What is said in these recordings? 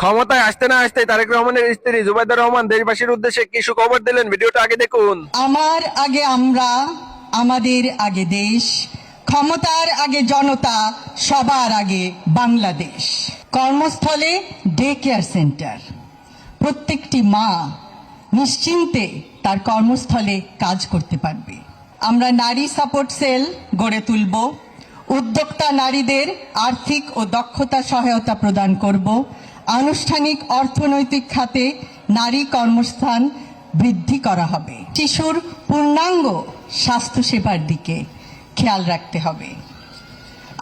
ক্ষমতায় আসতে না আসতে তারেক রহমানের স্ত্রী জুবাইদা রহমান দেশবাসীর উদ্দেশ্যে কি সুখবর দিলেন, ভিডিওটা আগে দেখুন। আমার আগে আমরা, আমাদের আগে দেশ, ক্ষমতার আগে জনতা, সবার আগে বাংলাদেশ। কর্মস্থলে ডে কেয়ার সেন্টার, প্রত্যেকটি মা নিশ্চিন্তে তার কর্মস্থলে কাজ করতে পারবে। আমরা নারী সাপোর্ট সেল গড়ে তুলব, উদ্যোক্তা নারীদের আর্থিক ও দক্ষতা সহায়তা প্রদান করব, আনুষ্ঠানিক অর্থনৈতিক খাতে নারী কর্মস্থান বৃদ্ধি করা হবে। শিশুর পূর্ণাঙ্গ স্বাস্থ্যসেবার দিকে খেয়াল রাখতে হবে।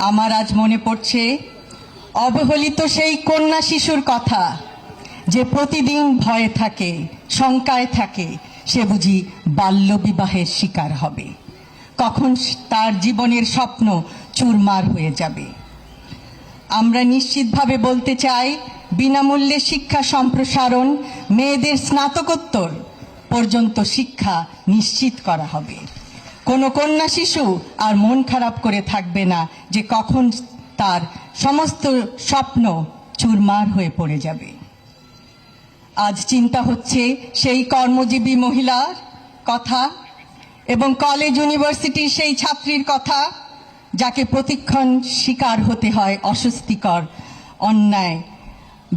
আমার আজ মনে পড়ছে অবহেলিত সেই কন্যা শিশুর কথা, যে প্রতিদিন ভয়ে থাকে, শঙ্কায় থাকে, সে বুঝি বাল্যবিবাহের শিকার হবে, কখন তার জীবনের স্বপ্ন চুরমার হয়ে যাবে। আমরা নিশ্চিতভাবে বলতে চাই, বিনামূল্যে শিক্ষা সম্প্রসারণ, মেয়েদের স্নাতকোত্তর পর্যন্ত শিক্ষা নিশ্চিত করা হবে। কোনো কন্যা শিশু আর মন খারাপ করে থাকবে না যে কখন তার সমস্ত স্বপ্ন চুরমার হয়ে পড়ে যাবে। আজ চিন্তা হচ্ছে সেই কর্মজীবী মহিলার কথা এবং কলেজ ইউনিভার্সিটির সেই ছাত্রীর কথা, যাকে প্রতিক্ষণ শিকার হতে হয় অস্বস্তিকর অন্যায়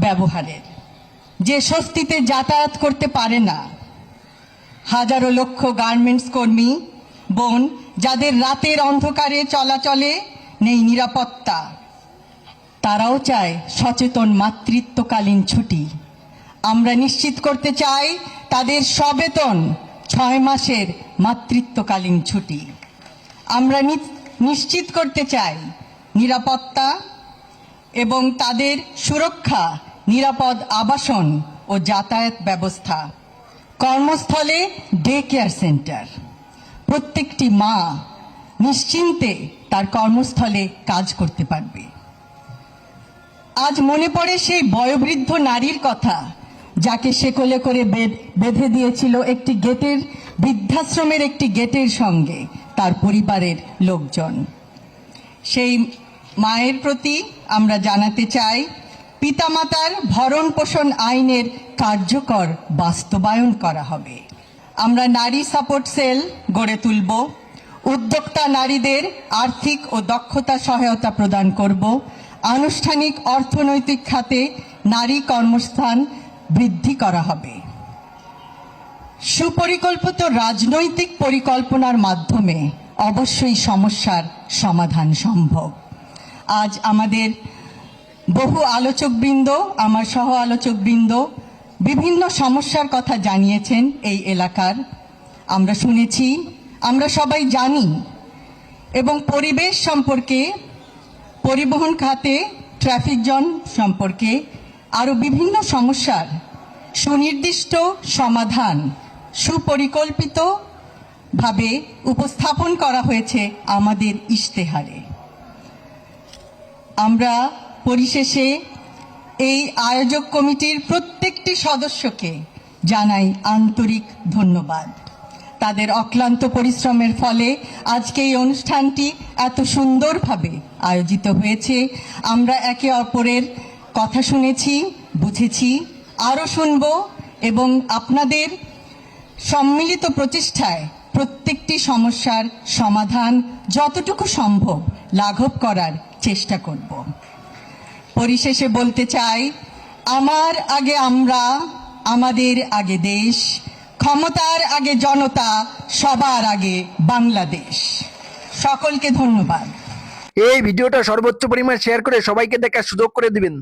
ব্যবহারের, যে স্বস্তিতে যাতায়াত করতে পারে না। হাজারো লক্ষ গার্মেন্টস কর্মী বোন, যাদের রাতের অন্ধকারে চলাচলে নেই নিরাপত্তা, তারাও চায় সচেতন মাতৃত্বকালীন ছুটি। আমরা নিশ্চিত করতে চাই তাদের সবেতন 6 মাসের মাতৃত্বকালীন ছুটি। আমরা নিশ্চিত করতে চাই নিরাপত্তা এবং তাদের সুরক্ষা, নিরাপদ আবাসন ও যাতায়াত ব্যবস্থা। কর্মস্থলে ডে কেয়ার সেন্টার, প্রত্যেকটি মা নিশ্চিন্তে তার কর্মস্থলে কাজ করতে পারবে। আজ মনে পড়ে সেই বয়োবৃদ্ধ নারীর কথা, যাকে সে কোলে করে বেঁধে দিয়েছিল একটি গেটের, বৃদ্ধাশ্রমের একটি গেটের সঙ্গে তার পরিবারের লোকজন। সেই মায়ের প্রতি আমরা জানাতে চাই, পিতামাতার ভরণ পোষণ আইনের কার্যকর বাস্তবায়ন করা হবে। আমরা নারী সাপোর্ট সেল গড়ে তুলব, উদ্যোক্তা নারীদের আর্থিক ও দক্ষতা সহায়তা প্রদান করব, আনুষ্ঠানিক অর্থনৈতিক খাতে নারী কর্মস্থান বৃদ্ধি করা হবে। সুপরিকল্পিত রাজনৈতিক পরিকল্পনার মাধ্যমে অবশ্যই সমস্যার সমাধান সম্ভব। আজ আমাদের বহু আলোচকবৃন্দ, আমার সহ আলোচকবৃন্দ বিভিন্ন সমস্যার কথা জানিয়েছেন এই এলাকার। আমরা শুনেছি, আমরা সবাই জানি, এবং পরিবেশ সম্পর্কে, পরিবহন খাতে ট্রাফিক জ্যাম সম্পর্কে আরও বিভিন্ন সমস্যার সুনির্দিষ্ট সমাধান সুপরিকল্পিতভাবে উপস্থাপন করা হয়েছে আমাদের ইশতেহারে। আমরা পরিশেষে এই আয়োজক কমিটির প্রত্যেকটি সদস্যকে জানাই আন্তরিক ধন্যবাদ। তাদের অক্লান্ত পরিশ্রমের ফলে আজকে এই অনুষ্ঠানটি এত সুন্দরভাবে আয়োজিত হয়েছে। আমরা একে অপরের কথা শুনেছি, বুঝেছি, আরও শুনব, এবং আপনাদের সম্মিলিত প্রচেষ্টায় প্রত্যেকটি সমস্যার সমাধান যতটুকু সম্ভব লাঘব করার চেষ্টা করব। পরিশেষে বলতে চাই, আমার আগে আমরা, আমাদের আগে দেশ, ক্ষমতার আগে জনতা, সবার আগে বাংলাদেশ। সকলকে ধন্যবাদ। এই ভিডিওটা সর্বোচ্চ পরিমাণ শেয়ার করে সবাইকে দেখার সুযোগ করে দিবেন।